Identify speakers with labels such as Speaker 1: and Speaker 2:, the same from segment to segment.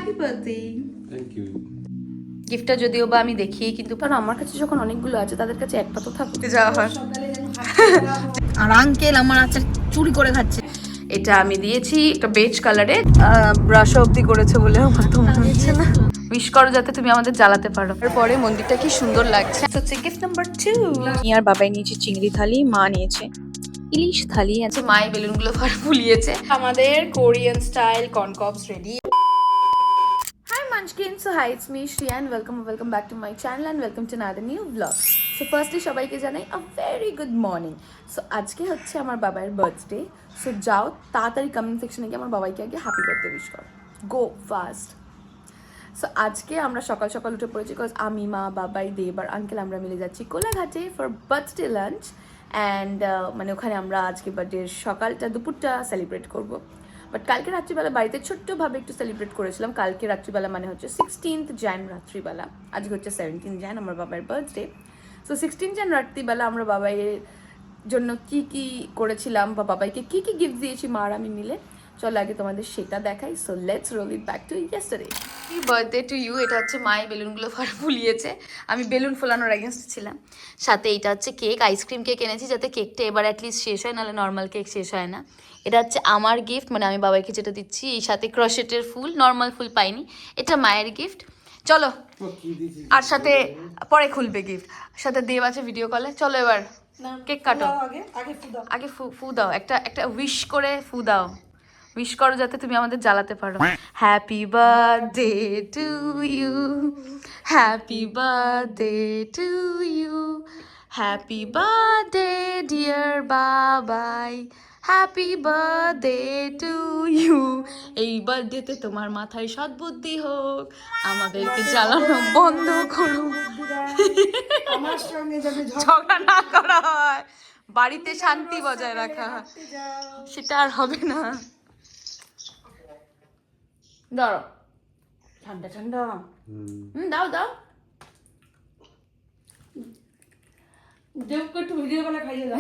Speaker 1: Happy birthday.
Speaker 2: Thank you.
Speaker 1: গিফটটা যদিও বা আমি দেখিয়ে, কিন্তু কারণ আমার কাছে যখন অনেকগুলো আছে তাদের কাছে একটা তো থাকতে যাওয়া হয়। আর আঙ্কেল আমার আচার চুরি করে খাচ্ছে। এটা আমি দিয়েছি একটা বেজ কালারে, ব্রাশ অবধি করেছে বলে আমার তো মনে হচ্ছে না। উইশ করো যাতে তুমি আমাদের জ্বালাতে পারো। তারপরে মন্দিরটা কি সুন্দর লাগছে। হচ্ছে গিফট নাম্বার 2। আর বাবাই নিয়েছে চিংড়ি থালি, মা নিয়েছে ইলিশ থালি। আছে মায়ের বেলুনগুলো ফুলিয়েছে। আমাদের Korean style corn cobs ready. Hi Munchkin, so hi, it's me Shriya and welcome back to my channel and welcome to another new vlog. So firstly সবাইকে জানাই a very good morning. So আজকে হচ্ছে আমার বাবার বার্থডে। সো যাও তাড়াতাড়ি comment সেকশনে গিয়ে আমার বাবাইকে আগে হ্যাপি বার্থডে উইশ করো, গো ফাস্ট। সো আজকে আমরা সকাল সকাল উঠে পড়েছি, বিকজ আমি, মা, বাবাই, দেব আর আঙ্কেল আমরা মিলে যাচ্ছি কোলাঘাটে ফর বার্থডে লাঞ্চ। অ্যান্ড মানে ওখানে আমরা আজকে বার্থডের সকালটা দুপুরটা সেলিব্রেট করব। বাট কালকে রাত্রিবেলা বাড়িতে ছোট্টভাবে একটু সেলিব্রেট করেছিলাম। কালকে রাত্রিবেলা মানে হচ্ছে 16th jan রাত্রিবেলা, আজকে হচ্ছে 17th jan আমার বাবার বার্থডে। সো 16th jan রাত্রিবেলা আমরা বাবাইয়ের জন্য কি কি করেছিলাম বা বাবাইকে কি কি গিফট দিয়েছি মা আর আমি মিলে, চলো আগে তোমাদের সেটা দেখাই। So let's roll it back to yesterday. Happy birthday to you. এটা হচ্ছে মায়ের বেলুনগুলো ফুলিয়েছে, আমি বেলুন ফোলানোর এগেনস্ট ছিলাম। সাথে এটা হচ্ছে কেক, আইসক্রিম কেক এনেছি যাতে কেকটা এবার অ্যাটলিস্ট শেষ হয়, নাহলে নর্মাল কেক শেষ হয় না। এটা হচ্ছে আমার গিফট, মানে আমি বাবাইকে যেটা দিচ্ছি। এই সাথে ক্রশেটের ফুল, নর্মাল ফুল পাইনি, এটা মায়ের গিফট। চলো, আর সাথে পরে খুলবে গিফট। সাথে দেব আছে ভিডিও কলে। চলো এবার কেক কাটো। আগে ফু দাও, একটা উইশ করে ফু দাও। উইশ করো যাতে তুমি আমাদের জ্বালাতে পারো। Happy birthday to you, happy birthday to you, happy birthday dear Babai, happy birthday to you. এই বার্থডেতে তোমার মাথায় সদ্বুদ্ধি হোক, আমাদেরকে জ্বালানো বন্ধ করো,
Speaker 3: আমার সঙ্গে যাতে
Speaker 1: ঝগড়া না করা হয়, বাড়িতে শান্তি বজায় রাখা, সেটা আর হবে না। দাঁড়ো, ঠান্ডা ঠান্ডা। দাও দাও।
Speaker 3: দেবকে একটু ভিডিও কলে খাইয়ে দাও।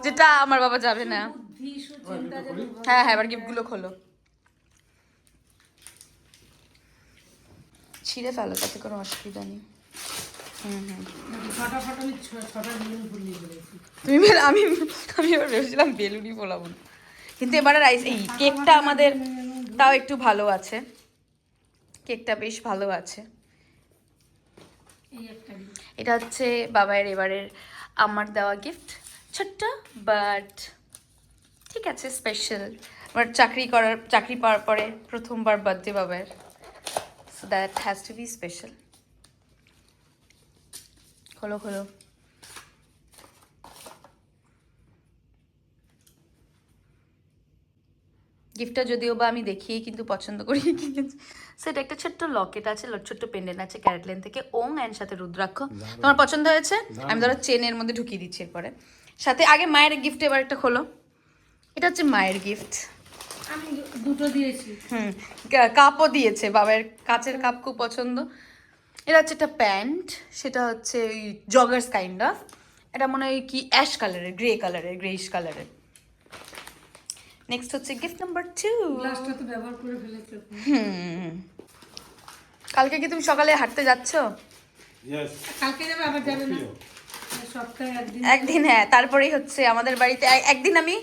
Speaker 1: যেটা আমার বাবা যাবে না। হ্যাঁ হ্যাঁ, এবার গিফটগুলো খোলো, ছিঁড়ে ফেলো, তাতে কোনো অসুবিধা নেই। তুমি আমি আমি এবার ভেবেছিলাম বেলুনই ফোলাবো না, কিন্তু এবারে এই কেকটা আমাদের তাও একটু ভালো আছে, কেকটা বেশ ভালো আছে। এটা হচ্ছে বাবার এবারের আমার দেওয়া গিফট, ছোট্ট বাট ঠিক আছে, স্পেশাল। আমার চাকরি পাওয়ার পরে প্রথমবার বার্থডে বাবার, so that has to be special. খোলো খোলো। গিফটটা যদিও বা আমি দেখিয়ে কিন্তু পছন্দ করি কিনেছি। সেটা একটা ছোট্ট লকেট আছে, ছোট্ট পেন্ডেন্ট আছে ক্যারেটলেন থেকে, ওং অ্যান্ড সাথে রুদ্রাক্ষ। তোমার পছন্দ হয়েছে? আমি ধরো চেনের মধ্যে ঢুকিয়ে দিচ্ছি এরপরে। সাথে আগে মায়ের গিফট এবার একটা খোলো। এটা হচ্ছে মায়ের গিফট,
Speaker 3: আমি দুটো দিয়েছি।
Speaker 1: কাপও দিয়েছে, বাবার কাচের কাপ খুব পছন্দ। এটা হচ্ছে একটা প্যান্ট, সেটা হচ্ছে ওই জগার্স কাইন্ড অফ। এটা মনে হয় কি অ্যাশ কালারের, গ্রেইশ কালারের। নেক্সট হচ্ছে গিফট নাম্বার 2।
Speaker 3: গ্লাসটা তো ব্যবহার করে ফেলেছো।
Speaker 1: কালকে কি তুমি সকালে হাঁটতে যাচ্ছ?
Speaker 3: কালকে যাবে, আবার যাবে না, সপ্তাহে
Speaker 1: একদিন। হ্যাঁ, তারপরেই হচ্ছে আমাদের বাড়িতে একদিন আমি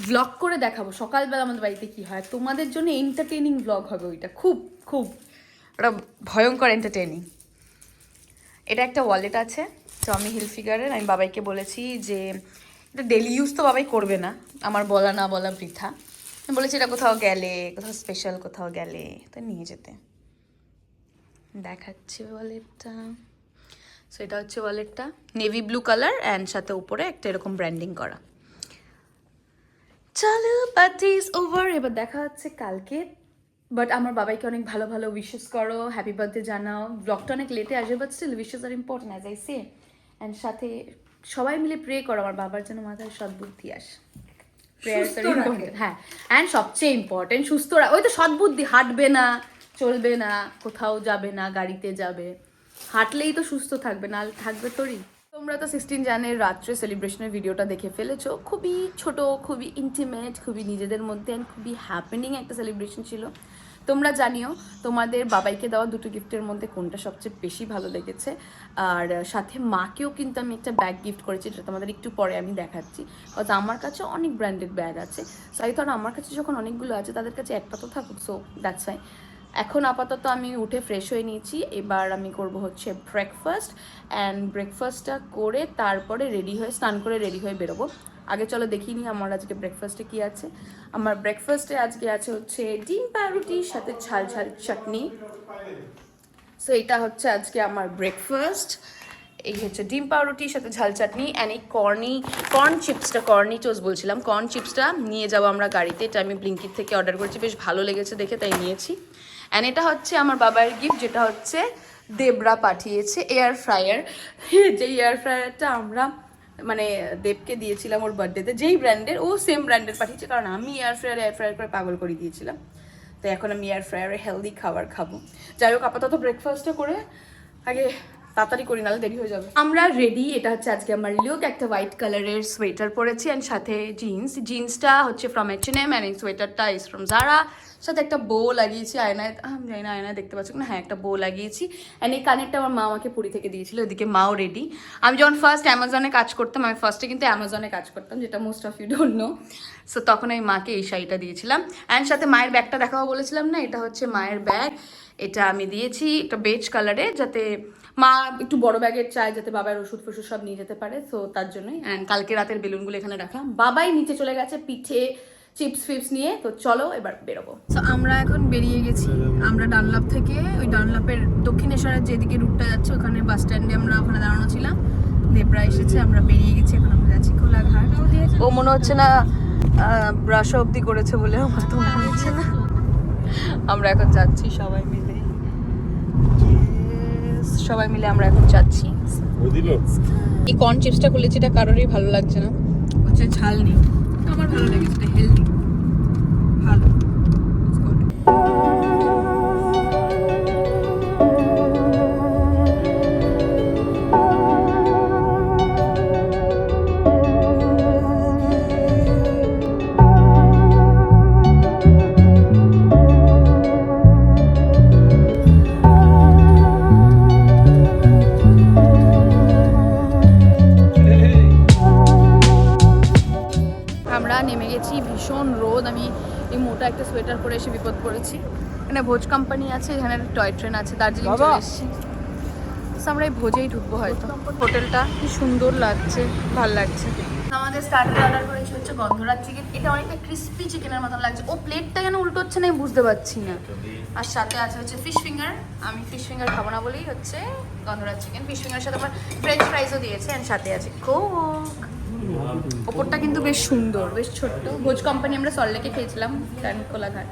Speaker 1: ভ্লগ করে দেখাবো সকালবেলা আমাদের বাড়িতে কি হয়। তোমাদের জন্য এন্টারটেইনিং ভ্লগ হবে ওইটা, খুব খুব ওটা ভয়ঙ্কর এন্টারটেইনিং। এটা একটা ওয়ালেট আছে টমি হিলফিগারের। আমি বাবাইকে বলেছি যে এটা ডেলি ইউজ তো বাবাই করবে না, আমার বলা না বলা বৃথা। আমি বলেছি এটা কোথাও গেলে, কোথাও স্পেশাল কোথাও গেলে তো নিয়ে যেতে। দেখাচ্ছি ওয়ালেটটা। সো এটা হচ্ছে ওয়ালেটটা, নেভি ব্লু কালার অ্যান্ড সাথে উপরে একটা এরকম ব্র্যান্ডিং করা। চলো, বার্থডে ইজ ওভার। এবার দেখা হচ্ছে কালকে। বাট আমার বাবাইকে অনেক ভালো ভালো উইশেস করো, হ্যাপি বার্থডে জানাও। ব্লগটা অনেক লেটে আসবে, but still wishes are important as I say. And সাথে সবাই মিলে প্রে করো আমার বাবার জন্য মাথায় সদ্বুদ্ধি আসে। প্রেয়ার্স আর ইম্পর্টেন্ট, হ্যাঁ। অ্যান্ড সবচেয়ে ইম্পর্টেন্ট সুস্থ ওই তো সদ্বুদ্ধি, হাঁটবে না, চলবে না, কোথাও যাবে না, গাড়িতে যাবে, হাঁটলেই তো সুস্থ থাকবে, না থাকবে তোরই। তো তোমরা তো 16 জানুয়ারি রাত্রে সেলিব্রেশনের ভিডিওটা দেখে ফেলেছো। খুবই ছোট, খুবই ইন্টিমেট, খুবই নিজেদের মধ্যে অ্যান্ড খুবই হ্যাপেনিং একটা সেলিব্রেশন ছিল। তোমরা জানিও তোমাদের বাবাইকে দেওয়া দুটো গিফটের মধ্যে কোনটা সবচেয়ে বেশি ভালো লেগেছে। আর সাথে মাকেও কিন্তু আমি একটা ব্যাগ গিফট করেছি, যেটা তোমাদের একটু পরে আমি দেখাচ্ছি। কজ আমার কাছে অনেক ব্র্যান্ডেড ব্যাগ আছে, সো এই ধরো আমার কাছে যখন অনেকগুলো আছে তাদের কাছে একটা তো থাকুক, সো দ্যাটস ওয়াই। এখন আপাতত আমি উঠে ফ্রেশ হয়ে নিয়েছি, এবার আমি করব হচ্ছে ব্রেকফাস্ট। অ্যান্ড ব্রেকফাস্টটা করে তারপরে রেডি হয়ে স্নান করে রেডি হয়ে বেরোবো। আগে চলো দেখিয়ে নিই আমার আজকে ব্রেকফাস্টে কী আছে। আমার ব্রেকফাস্টে আজকে আছে হচ্ছে ডিম পাউরুটির সাথে ঝাল ঝাল চাটনি। সো এটা হচ্ছে আজকে আমার ব্রেকফাস্ট। এই হচ্ছে ডিম পাউরুটির সাথে ঝাল চাটনি অ্যান্ড এই কর্ন চিপসটা, কর্নি টোস্ট বলছিলাম, কর্ন চিপসটা নিয়ে যাবো আমরা গাড়িতে। এটা আমি ব্লিঙ্কিট থেকে অর্ডার করেছি, বেশ ভালো লেগেছে দেখে তাই নিয়েছি। অ্যান্ড এটা হচ্ছে আমার বাবার গিফট, যেটা হচ্ছে দেবরা পাঠিয়েছে এয়ার ফ্রায়ার। যে এয়ার ফ্রায়ারটা আমরা মানে দেবকে দিয়েছিলাম ওর বার্থডেতে, যেই ব্র্যান্ডের, ও সেম ব্র্যান্ডের পাঠিয়েছে, কারণ আমি এয়ার ফ্রায়ার করে পাগল করে দিয়েছিলাম। তো এখন আমি এয়ার ফ্রায়ারে হেলদি খাবার খাবো। যাই হোক, আপাতত ব্রেকফাস্টটা করে আগে তাড়াতাড়ি করি, নাহলে দেরি হয়ে যাবে। আমরা রেডি। এটা হচ্ছে আজকে আমার লুক। একটা হোয়াইট কালারের সোয়েটার পরেছি অ্যান্ড সাথে জিন্সটা হচ্ছে ফ্রম H&M অ্যান্ড এই সোয়েটারটা ইজ ফ্রম জারা। সাথে একটা বো লাগিয়েছি, আয়নায় আমি জানি না আয়নায় দেখতে পাচ্ছি না, হ্যাঁ একটা বো লাগিয়েছি। অ্যান্ড এই কানেরটা আমার মা আমাকে পুরী থেকে দিয়েছিল। ওদিকে মাও রেডি। আমি যখন ফার্স্ট অ্যামাজনে কাজ করতাম, আমি ফার্স্টে কিন্তু অ্যামাজনে কাজ করতাম, যেটা most of you don't know. So তখন আমি মাকে এই শাড়িটা দিয়েছিলাম। অ্যান্ড সাথে মায়ের ব্যাগটা দেখাবো বলেছিলাম না, এটা হচ্ছে মায়ের ব্যাগ। এটা আমি দিয়েছি একটা বেজ কালারে, যাতে মা একটু বড় ব্যাগের চায়, যাতে বাবার ওষুধ ফষুধ সব নিয়ে যেতে পারে, সো তার জন্যই। অ্যান্ড কালকে রাতের বেলুনগুলো এখানে রাখলাম। বাবাই নিচে চলে গেছে পিঠে চিপস ফিপস নিয়ে, তো চলো এবার বেরোবো। তো আমরা এখন বেরিয়ে গেছি। আমরা ডানলাপ থেকে, ওই ডানলাপের দক্ষিণেশ্বরের যেদিকে রুটটা যাচ্ছে ওখানে বাস স্ট্যান্ডে আমরা ওখানে দাঁড়ানো ছিলাম। দেবরা এসেছে, আমরা বেরিয়ে গেছি, এখন আমরা যাচ্ছি কোলাঘাট। ও মনে হচ্ছে না ব্রাশ অব্দি করেছে বলে আমার তো মনে হচ্ছে না। আমরা এখন যাচ্ছি সবাই মিলে, সবাই মিলে আমরা এখন যাচ্ছি। এই কর্ন চিপসটা খুলেছি, এটা কারোরই ভালো লাগছে না, হচ্ছে ঝাল নেই। আমার ভালো লেগেছে, এটা হেলদি, ভালো। আমরা নেমে গেছি, ভীষণ রোদ। আমি এই মোটা একটা সোয়েটার পরে এসে বিপদ পড়েছি। এখানে ভোজ কোম্পানি আছে, এখানে একটা টয় ট্রেন আছে, দার্জিলিং চলে এসেছি। আমরা এই ভোজেই ঢুকবো হয়তো। হোটেলটা কি সুন্দর লাগছে, ভালো লাগছে। আমাদের স্টার্টার অর্ডার করেছি হচ্ছে গন্ধরাজ চিকেন। এটা অনেকটা ক্রিস্পি চিকেনের মতন লাগছে। ও প্লেটটা কেন উল্টো হচ্ছে না আমি বুঝতে পারছি না। আর সাথে আছে হচ্ছে ফিশ ফিঙ্গার। আমি ফিশ ফিঙ্গার খাবো না বলেই হচ্ছে গন্ধরাজ চিকেন। ফিশ ফিঙ্গারের সাথে আমার ফ্রেঞ্চ ফ্রাইজও দিয়েছে অ্যান্ড সাথে আছে কোক। ওপরটা কিন্তু বেশ সুন্দর, বেশ ছোট্ট। ভোজ কোম্পানি আমরা সল্টলেকে খেয়েছিলাম, কোলাঘাট।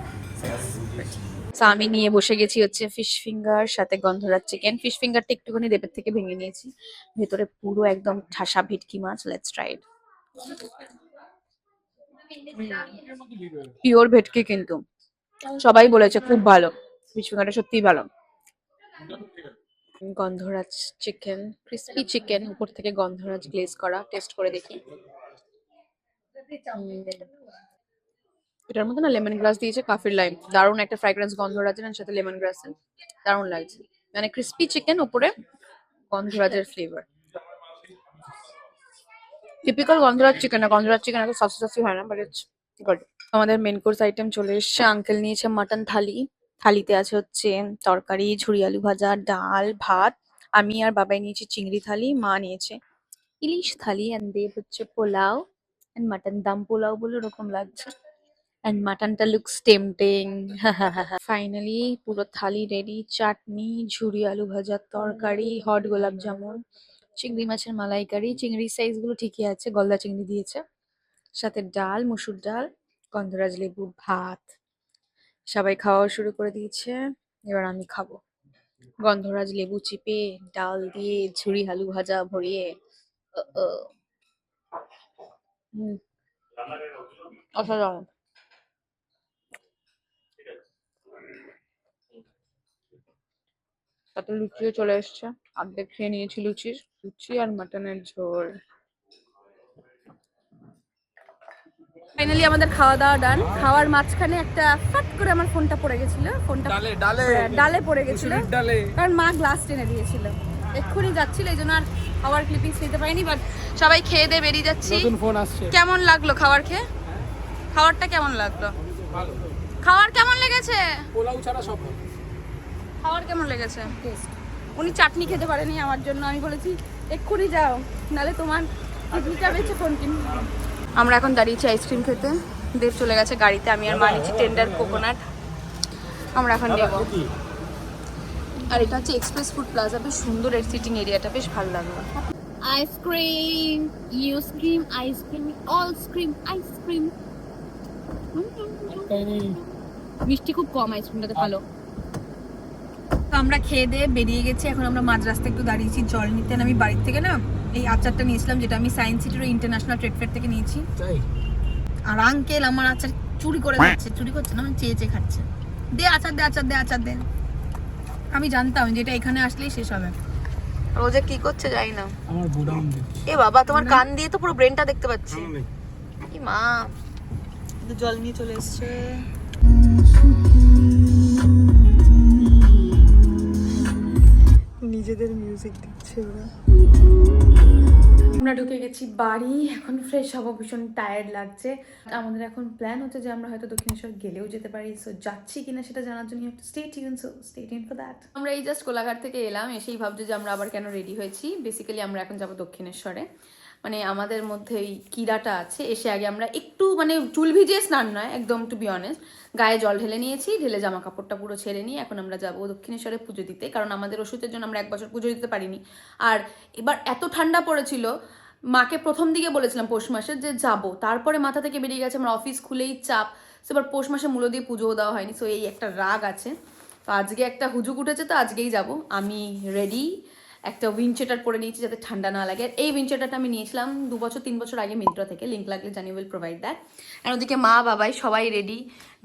Speaker 1: আমি নিয়ে বসে গেছি হচ্ছে ফিশ ফিঙ্গার সাথে গন্ধরাজ চিকেন। ফিশ ফিঙ্গারটা একটুখানি দেবের থেকে ভেঙে নিয়েছি, ভেতরে পুরো একদম ঠাসা ভেটকি মাছ। Let's try it. পিওর ভেটকি, কিন্তু সবাই বলেছে খুব ভালো। ফিশ ফিঙ্গারটা সত্যিই ভালো। গন্ধরাজ চিকেন, ক্রিস্পি চিকেন, উপর থেকে গন্ধরাজ গ্লেজ করা। টেস্ট করে দেখি। এটার মধ্যে না লেমন গ্রাস দিয়েছে, কাফির লাইম। দারুণ একটা ফ্র্যাগ্রেন্স গন্ধরাজের সাথে লেমন গ্রাসের, দারুণ লাগছে। মানে ক্রিস্পি চিকেন, উপরে গন্ধরাজের ফ্লেভার। টিপিক্যাল গন্ধরাজ চিকেন না, গন্ধরাজ চিকেন এত সসি সসি হয় না, বাট ইটস গুড। আমাদের মেন কোর্স আইটেম চলে এসেছে। আঙ্কেল নিয়েছে মাটন থালি। থালিতে আছে হচ্ছে তরকারি, ঝুরি আলু ভাজা, ডাল, ভাত। আমি আর বাবাই নিয়েছি চিংড়ি থালি, মা নিয়েছে ইলিশ থালি, অ্যান্ড দেব হচ্ছে পোলাও অ্যান্ড মাটন দাম পোলাও বলে ওরকম লাগছে। অ্যান্ড মাটনটা লুকস টেম্পটিং। ফাইনালি পুরো থালি রেডি। চাটনি, ঝুরি আলু ভাজার তরকারি, হট গোলাপ জামুন, চিংড়ি মাছের মালাইকারি। চিংড়ির সাইজ গুলো ঠিকই আছে, গলদা চিংড়ি দিয়েছে। সাথে ডাল, মসুর ডাল, গন্ধরাজ লেবু, ভাত। সবাই খাওয়া শুরু করে দিয়েছে, এবার আমি খাবো। গন্ধরাজ লেবু চিপে, ডাল দিয়ে, ঝুরি আলু ভাজা ভরিয়ে। আহ, আহ, হুম, অসাধারণ। সাথে লুচিও চলে এসছে। অর্ধেক খেয়ে নিয়েছি লুচি আর মাটনের ঝোল। ফাইনালি আমাদের খাওয়া দাওয়া ডান। খাওয়ার মাঝখানে একটা ফাট করে আমার ফোনটা পড়ে গেছিল, ফোনটা ডালে পড়ে গেছিল, কারণ মা গ্লাস টেনে দিয়েছিল। এক্ষুনি যাচ্ছিল, এই জন্য আর খাওয়ার ক্লিপিংস নিতে পারিনি। বাট সবাই খেয়ে দিয়ে বেরিয়ে যাচ্ছি। কেমন লাগলো খাবার খেয়ে? খাবারটা কেমন লাগলো? খাবার কেমন লেগেছে? পোলাও ছাড়া সব। খাবার কেমন লেগেছে? উনি চাটনি খেতে পারেনি আমার জন্য, আমি বলেছি এক্ষুনি যাও, নালে তোমার কিডনিটা বেঁচে ফোন কিনবো। আমরা এখন দাঁড়িয়েছি আইসক্রিম খেতে। দেব চলে গেছে গাড়িতে, আমি আর মা নিচ্ছি টেন্ডার কোকোনাট। আমরা এখন নেব। আর এটা হচ্ছে এক্সপ্রেস ফুড প্লাজা, বেশ সুন্দর এর সিটিং এরিয়াটা, বেশ ভালো লাগলো। Ice cream, you scream, ice cream, all scream, ice cream. মিষ্টি খুব কম আইসক্রিমটাতে, ভালো। আমরা খেয়ে দিয়ে বেরিয়ে গেছি। এখন আমরা মাঝ রাস্তায় একটু দাঁড়িয়েছি জল নিতে। আমি বাড়ির থেকে না এই আচারটা নিয়েছিলাম, যেটা আমি সায়েন্স সিটির ইন্টারন্যাশনাল ট্রেড ফেয়ার থেকে নিয়েছি। আর আঙ্কেল আমার আচার চুরি করে খাচ্ছে, চুরি করছে না, চেয়ে চেয়ে খাচ্ছে। দে আচার দে, আচার দে, আচার দে। আমি জানতাম যেটা এখানে আসলেই শেষ হবে। রোজে কি করছে জানি না। আমার বুড়াম এ বাবা, তোমার কান দিয়ে তো পুরো ব্রেনটা দেখতে পাচ্ছি। কি মা জল নিয়ে চলে এসছে। নিজেদের মিউজিক দিচ্ছে ওরা। আমরা ঢুকে গেছি বাড়ি, এখন ফ্রেশ হবো, ভীষণ টায়ার্ড লাগছে। আমাদের এখন প্ল্যান হচ্ছে যে আমরা হয়তো দক্ষিণেশ্বর গেলেও যেতে পারি। সো যাচ্ছি কিনা সেটা জানার জন্য stay tune, so stay tune for that. আমরা এই জাস্ট কোলাঘাট থেকে এলাম, এসেই ভাবছি যে আমরা আবার কেন রেডি হয়েছি। বেসিক্যালি আমরা এখন যাবো দক্ষিণেশ্বরে। মানে আমাদের মধ্যে এই কিরাটা আছে, এসে আগে আমরা একটু মানে চুল ভিজিয়ে স্নান নয়, একদম টু বি অনেস্ট, গায়ে জল ঢেলে নিয়েছি, ঢেলে জামা কাপড়টা পুরো ছেড়ে নিয়ে এখন আমরা যাবো দক্ষিণেশ্বরে পুজো দিতে। কারণ আমাদের ওষুধের জন্য আমরা 1 বছর পুজো দিতে পারিনি। আর এবার এত ঠান্ডা পড়েছিল, মাকে প্রথম দিকে বলেছিলাম পৌষ মাসে যে যাবো, তারপরে মাথা থেকে বেরিয়ে গেছে, আমার অফিস খুলেই চাপ। এবার পৌষ মাসে মূল্য দিয়ে পুজোও দেওয়া হয়নি। সো এই একটা রাগ আছে। তো আজকে একটা হুজুক উঠেছে, তো আজকেই যাব। আমি রেডি, একটা উইন্ডশেটার পরে নিয়েছি যাতে ঠান্ডা না লাগে। আর এই উইন্ডশেটারটা আমি নিয়েছিলাম 2-3 বছর আগে মিন্ত্রা থেকে, লিঙ্ক লাগলে জানি, উইল প্রোভাইড দ্যাট। আর ওদিকে মা বাবাই সবাই রেডি,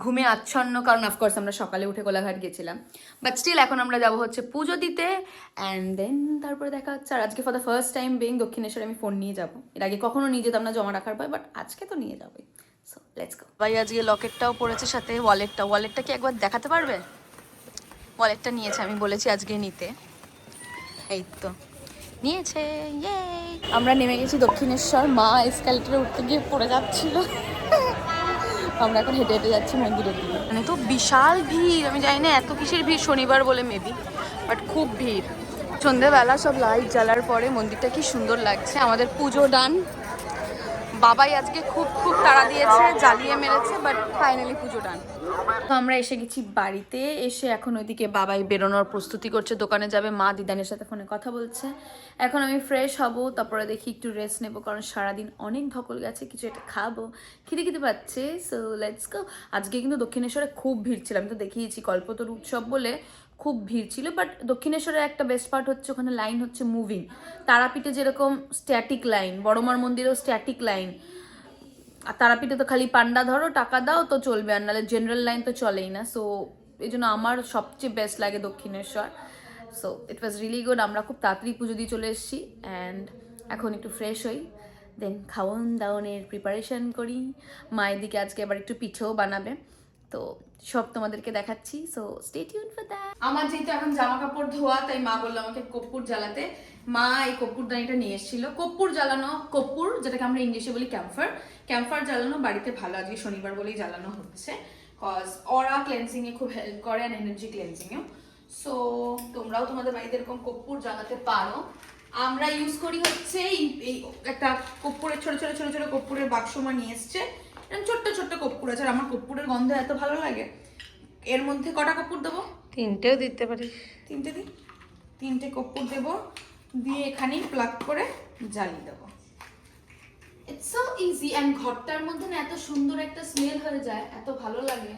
Speaker 1: ঘুমে আচ্ছন্ন, কারণ অফকোর্স আমরা সকালে উঠে কোলাঘাট গেছিলাম। বাট স্টিল এখন আমরা যাবো হচ্ছে পুজো দিতে, অ্যান্ড দেন তারপরে দেখা হচ্ছে। আর আজকে for the first time being দক্ষিণেশ্বরে আমি ফোন নিয়ে যাবো। এর আগে কখনো নিয়ে যেতাম না জমা রাখার পর, বাট আজকে তো নিয়ে যাবে। So let's go. ভাই আজকে লকেটটাও পড়েছে, সাথে ওয়ালেটটা কি একবার দেখাতে পারবে? ওয়ালেটটা নিয়েছে, আমি বলেছি আজকে নিতে, এই তো নিয়েছে। ইয়ে আমরা নেমে গেছি দক্ষিণেশ্বর। মা এসকালেটরে উঠতে গিয়ে পড়ে যাচ্ছিল। আমরা এখন হেঁটে হেঁটে যাচ্ছি মন্দিরের দিকে। মানে তো বিশাল ভিড়, আমি জানি না এত কিসের ভিড়, শনিবার বলে মেবি, বাট খুব ভিড়। সন্ধ্যেবেলা সব লাইট জ্বালার পরে মন্দিরটা কি সুন্দর লাগছে। আমাদের পুজো ডান, বাবাই আজকে খুব খুব তাড়া দিয়েছে, জ্বালিয়ে মেরেছে, বাট ফাইনালি পুজো ডান। তো আমরা এসে গেছি বাড়িতে। এসে এখন ওইদিকে বাবাই বেরোনোর প্রস্তুতি করছে, দোকানে যাবে। মা দিদানের সাথে ফোনে কথা বলছে। এখন আমি ফ্রেশ হব, তারপরে দেখি একটু রেস্ট নেবো, কারণ সারাদিন অনেক ধকল গেছে, কিছু একটা খাবো, খিদে পাচ্ছে। So let's go. আজকে কিন্তু দক্ষিণেশ্বরে খুব ভিড় ছিল, আমি তো দেখিয়েছি, কল্পতরু উৎসব বলে খুব ভিড় ছিল। বাট দক্ষিণেশ্বরের একটা বেস্ট পার্ট হচ্ছে ওখানে লাইন হচ্ছে মুভিং। তারাপীঠে যেরকম স্ট্যাটিক লাইন, বড়মার মন্দিরেও স্ট্যাটিক লাইন। আর তারাপীঠে তো খালি পান্ডা ধরো, টাকা দাও তো চলবে, আর নাহলে জেনারেল লাইন তো চলেই না। সো এই জন্য আমার সবচেয়ে বেস্ট লাগে Dakshineswar. So it was really good. আমরা খুব তাড়াতাড়ি পুজো দিয়ে চলে এসেছি, অ্যান্ড এখন একটু ফ্রেশ হই, দেন খাওয়ান দাওয়ানের প্রিপারেশন করি। মায়ের দিকে আজকে আবার একটু পিঠেও বানাবে, তো সব তোমাদেরকে দেখাচ্ছি। So stay tune for that. আমার যেহেতু এখন জামা কাপড় ধোয়া, তাই মা বললো আমাকে কর্পূর জ্বালাতে। মা এই কর্পূরদানিটা নিয়ে এসেছিল। কর্পূর জ্বালানো, কর্পূর যেটাকে আমরা ইংলিশে বলি ক্যাম্ফার জ্বালানো বাড়িতে ভালো। আজকে শনিবার বলেই জ্বালানো হচ্ছে, কজ অরা ক্লেন্সিং এ খুব হেল্প করে, অ্যান্ড এনার্জি ক্লেন্সিং এও। সো তোমরাও তোমাদের বাড়িতে এরকম কর্পূর জ্বালাতে পারো। আমরা ইউজ করি হচ্ছে এই একটা কর্পূরের ছোট ছোট ছোট ছোট কর্পূরের বাক্স মা নিয়ে এসছে। ছোট্ট ছোট্ট কর্পূর আছে, আর আমার কর্পূরের গন্ধ এত ভালো লাগে। এর মধ্যে কটা কর্পূর দেবো? 3টেও দিতে পারি। 3টে দিই, 3টে কর্পূর দেবো, দিয়ে এখানেই প্লাগ করে জ্বালিয়ে দেবো। ইটস সো ইজি, অ্যান্ড ঘরটার মধ্যে না এত সুন্দর একটা স্মেল হয়ে যায়, এত ভালো লাগে।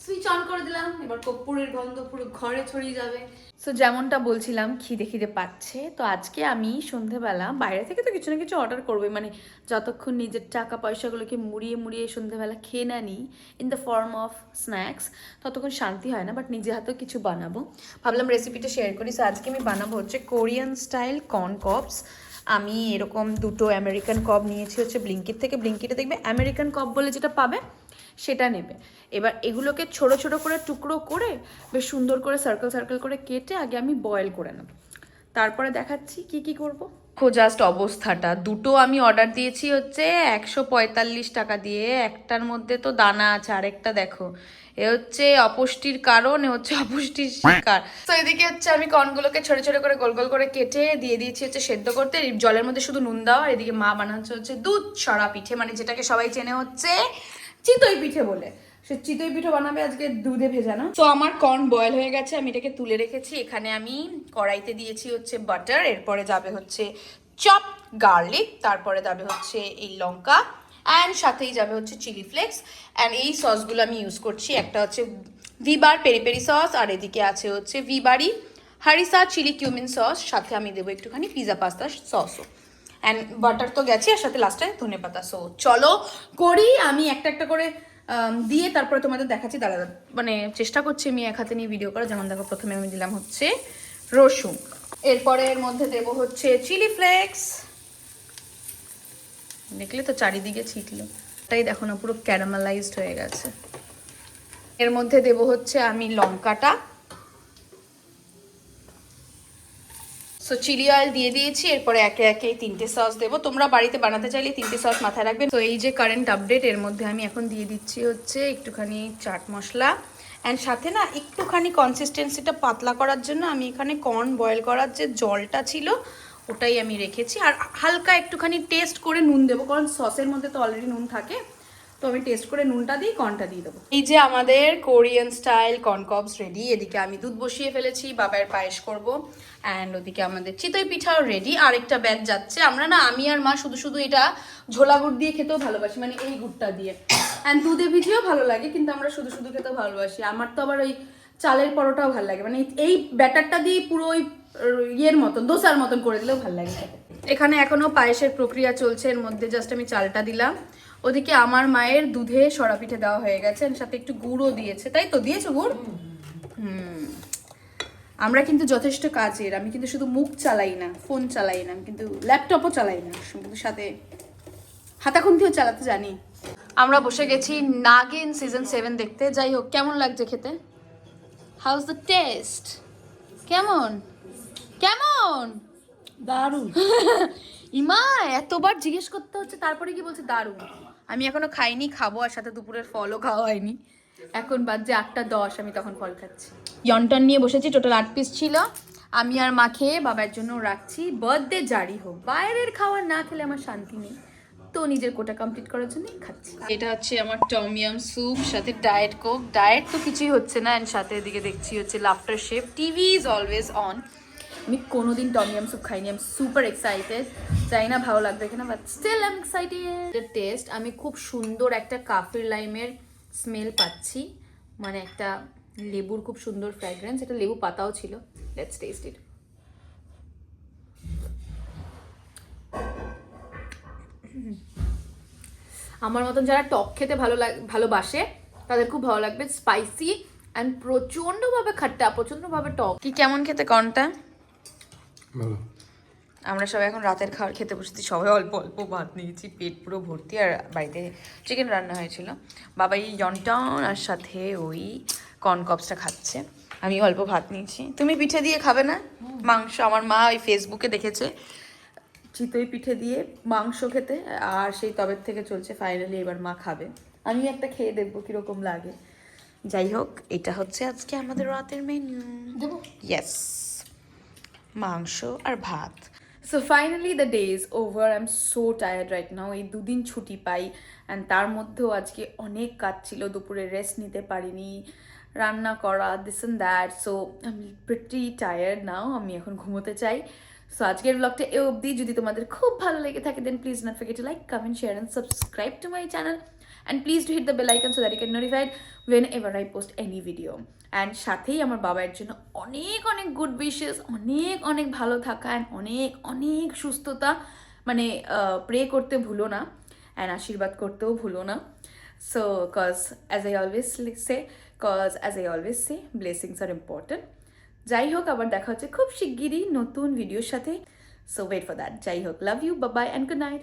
Speaker 1: সুইচ অন করে দিলাম, এবার কর্পূরের গন্ধ পুরো ঘরে ছড়িয়ে যাবে। সো যেমনটা বলছিলাম, খিদে খিদে পাচ্ছে। তো আজকে আমি সন্ধেবেলা বাইরে থেকে তো কিছু না কিছু অর্ডার করবোই, মানে যতক্ষণ নিজের টাকা পয়সাগুলোকে মুড়িয়ে মুড়িয়ে সন্ধেবেলা খেয়ে না নিই in the form of snacks, ততক্ষণ শান্তি হয় না। বাট নিজে হাতেও কিছু বানাবো, ভাবলাম রেসিপিটা শেয়ার করি। সো আজকে আমি বানাবো হচ্ছে কোরিয়ান স্টাইল কর্ন কবস। আমি এরকম দুটো আমেরিকান কব নিয়েছি হচ্ছে ব্লিঙ্কিট থেকে। ব্লিঙ্কিটে দেখবে আমেরিকান কব বলে যেটা পাবে সেটা নেবে। এবার এগুলোকে ছোট ছোট করে টুকরো করে বেশ সুন্দর করে সার্কেল সার্কেল করে কেটে আগে আমি বয়েল করে নেব, তারপরে দেখাচ্ছি কি কি করব। জাস্ট অবস্থাটা, দুটো আমি অর্ডার দিয়েছি হচ্ছে 145 টাকা দিয়ে। একটার মধ্যে তো দানা আছে, আরেকটা দেখো এ হচ্ছে অপুষ্টির কারণ, এ হচ্ছে অপুষ্টির শিকার। তো এদিকে হচ্ছে আমি কর্নগুলোকে ছোট ছোট করে গোল গোল করে কেটে দিয়ে দিয়েছি হচ্ছে সেদ্ধ করতে। জলের মধ্যে শুধু নুন দেওয়া। এদিকে মা বানাচ্ছে হচ্ছে দুধ ছড়া পিঠে, মানে যেটাকে সবাই চেনে হচ্ছে চিতই পিঠে বলে। সে চিতই পিঠে বানাবে আজকে দুধে ভেজানো। তো আমার কর্ন বয়েল হয়ে গেছে, আমি এটাকে তুলে রেখেছি। এখানে আমি কড়াইতে দিয়েছি হচ্ছে বাটার, এরপরে যাবে হচ্ছে চপ গার্লিক, তারপরে যাবে হচ্ছে এই লঙ্কা, অ্যান্ড সাথেই যাবে হচ্ছে চিলি ফ্লেক্স। অ্যান্ড এই সসগুলো আমি ইউজ করছি, একটা হচ্ছে ভিবার পেরি পেরি সস, আর এদিকে আছে হচ্ছে ভিবারি হারিসা চিলি কিউমিন সস, সাথে আমি দেবো একটুখানি পিজা পাস্তা সসও। অ্যান্ড বাটার তো গেছে, আর সাথে লাস্টে ধনে পাতা। সো চলো করি, আমি একটা একটা করে দিয়ে তারপরে তোমাদের দেখাচ্ছি। দাঁড়া, মানে চেষ্টা করছি আমি এক হাতে নিয়ে ভিডিও করা। যেমন দেখো, প্রথমে আমি দিলাম হচ্ছে রসুন, এরপরে এর মধ্যে দেবো হচ্ছে চিলি ফ্লেক্স, দেখলে তো চারিদিকে ছিটলো, তাই দেখো না পুরো ক্যারামেলাইজড হয়ে গেছে। এর মধ্যে দেবো হচ্ছে আমি লঙ্কাটা। সো চিলি অয়েল দিয়ে দিয়েছি, এরপরে একে একে এই তিনটে সস দেবো। তোমরা বাড়িতে বানাতে চাইলে তিনটে সস মাথায় রাখবেন। তো এই যে কারেন্ট আপডেট, এর মধ্যে আমি এখন দিয়ে দিচ্ছি হচ্ছে একটুখানি চাট মশলা, অ্যান্ড সাথে না একটুখানি কনসিস্টেন্সিটা পাতলা করার জন্য আমি এখানে কর্ন বয়েল করার যে জলটা ছিল ওটাই আমি রেখেছি। আর হালকা একটুখানি টেস্ট করে নুন দেবো, কারণ সসের মধ্যে তো অলরেডি নুন থাকে। তো আমি টেস্ট করে নুনটা দিই, কর্নটা দিয়ে দেবো। এই যে আমাদের কোরিয়ান স্টাইল কর্ন কবস রেডি। এদিকে আমি দুধ বসিয়ে ফেলেছি, বাবার পায়েস করব। অ্যান্ড ওদিকে আমাদের চিতই পিঠাও রেডি। আরেকটা ব্যাচ যাচ্ছে। আমরা না, আমি আর মা শুধু শুধু এটা ঝোলা গুড় দিয়ে খেতেও ভালোবাসি, মানে এই গুড়টা দিয়ে। অ্যান্ড দুধে ভিজিয়েও ভালো লাগে, কিন্তু আমরা শুধু শুধু খেতেও ভালোবাসি। আমার তো আবার ওই চালের পরোটাও ভালো লাগে, মানে এই ব্যাটারটা দিয়ে পুরো ওই ইয়ের মতন, দোসার মতন করে দিলেও ভালো লাগে। এখানে এখনো পায়েসের প্রক্রিয়া চলছে, এর মধ্যে জাস্ট আমি চালটা দিলাম। ওদিকে আমার মায়ের দুধে সরা পিঠে দেওয়া হয়ে গেছে, সাথে একটু গুড়ও দিয়েছে। তাই তো দিয়েছো গুড়? আমরা কিন্তু যথেষ্ট কাজের। আমি কিন্তু শুধু মুখ চালাই না, ফোন চালাই না, আমি কিন্তু ল্যাপটপও চালাই না, কিন্তু সাথে হাতাখুন্তিও চালাতে জানি। আমরা বসে গেছি নাগিন সিজন 7 দেখতে। যাই হোক, কেমন লাগছে খেতে? House the test? কেমন কেমন?
Speaker 3: দারুণ।
Speaker 1: ইমা এতবার জিজ্ঞেস করতে হচ্ছে, তারপরে কি বলছে দারুণ। আমি এখনো খাইনি, খাবো, আর সাথে দুপুরের ফলও খাওয়া হয়নি। এখন বাজে 8:10, আমি তখন ফল খাচ্ছি। ইয়ন্টন নিয়ে বসেছি, টোটাল 8 পিস ছিল। আমি আর মা খেয়ে বাবার জন্য রাখছি। বার্থডে জারি হোক, বাইরের খাবার না খেলে আমার শান্তি নেই, তো নিজের কোটা কমপ্লিট করার জন্যই খাচ্ছি। এটা হচ্ছে আমার টমিয়াম স্যুপ, সাথে ডায়েট কোক। ডায়েট তো কিছুই হচ্ছে না, এন্ড সাথে এদিকে দেখছি হচ্ছে laughter chef. TV is always on. আমি কোনোদিন টমিয়াম স্যুপ খাইনি, আমি সুপার এক্সাইটেড। জানি না ভালো লাগবে কিনা, but still I am excited. Taste, আমি খুব সুন্দর একটা কাফির লাইমের স্মেল পাচ্ছি, মানে একটা লেবুর খুব সুন্দর ফ্র্যাগ্রেন্স। এটা লেবু পাতাও ছিল। লেটস টেস্ট ইট। আমার মতন যারা টক খেতে ভালোবাসে তাদের খুব ভালো লাগবে। স্পাইসি অ্যান্ড প্রচণ্ডভাবে খাট্টা, প্রচণ্ডভাবে টক। কি কেমন খেতে কর্নটা?
Speaker 3: ভালো।
Speaker 1: আমরা সবাই এখন রাতের খাবার খেতে বসেছি, সবাই অল্প অল্প ভাত নিয়েছি, পেট পুরো ভর্তি। আর বাড়িতে চিকেন রান্না হয়েছিল, বাবাই ইয়ন্টন আর সাথে ওই কর্ন কবসটা খাচ্ছে, আমি অল্প ভাত নিয়েছি। তুমি পিঠে দিয়ে খাবে না? মাংস, আমার মা ওই ফেসবুকে দেখেছে চিতই পিঠে দিয়ে মাংস খেতে, আর সেই তবের থেকে চলছে। ফাইনালি এবার মা খাবে, আমি একটা খেয়ে দেখবো কিরকম লাগে। যাই হোক, এটা হচ্ছে আজকে আমাদের রাতের মেনু। ইয়েস, মাংস আর ভাত। So finally the day is over. I am so tired right now. এই দুদিন ছুটি পাই, অ্যান্ড তার মধ্যেও আজকে অনেক কাজ ছিল, দুপুরে রেস্ট নিতে পারিনি, রান্না করা, this and that. So I am pretty tired now. আমি এখন ঘুমোতে চাই। সো আজকের ব্লগটা এ অবধি। যদি তোমাদের খুব ভালো লেগে থাকে then please not forget to like, comment, share and subscribe to my channel and please to hit the bell icon so that you can notified whenever I post any video. And সাথেই আমার বাবার জন্য অনেক অনেক good wishes, অনেক অনেক ভালো থাকা অ্যান্ড অনেক অনেক সুস্থতা, মানে প্রে করতে ভুলো না অ্যান্ড আশীর্বাদ করতেও ভুলো না। So as I always say blessings are important. যাই হোক, আবার দেখা হচ্ছে খুব শিগগিরই নতুন ভিডিওর সাথে। So wait for that. যাই হোক, love you, bye bye and good night.